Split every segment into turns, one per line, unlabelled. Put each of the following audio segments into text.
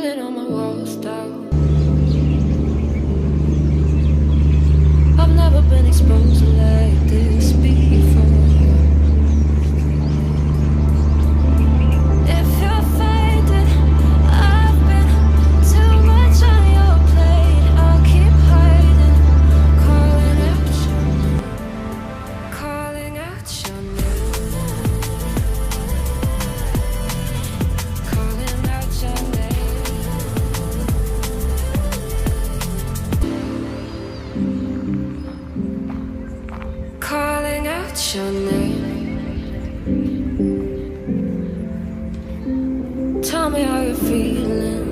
written on my walls down. I've never been exposed like this before. If you're faded, I've been too much on your plate. I'll keep hiding, calling out your name, calling out your name, calling out your name. Calling out your name. Tell me how you're feeling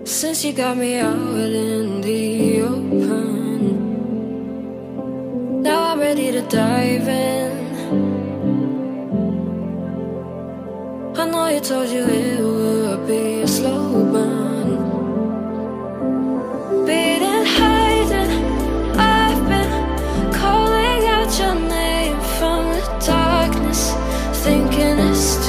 since you got me out in the open. Now I'm ready to dive in. I know you told you it would be a slow burn. Beating, hiding, I've been calling out your name from the darkness, thinking it's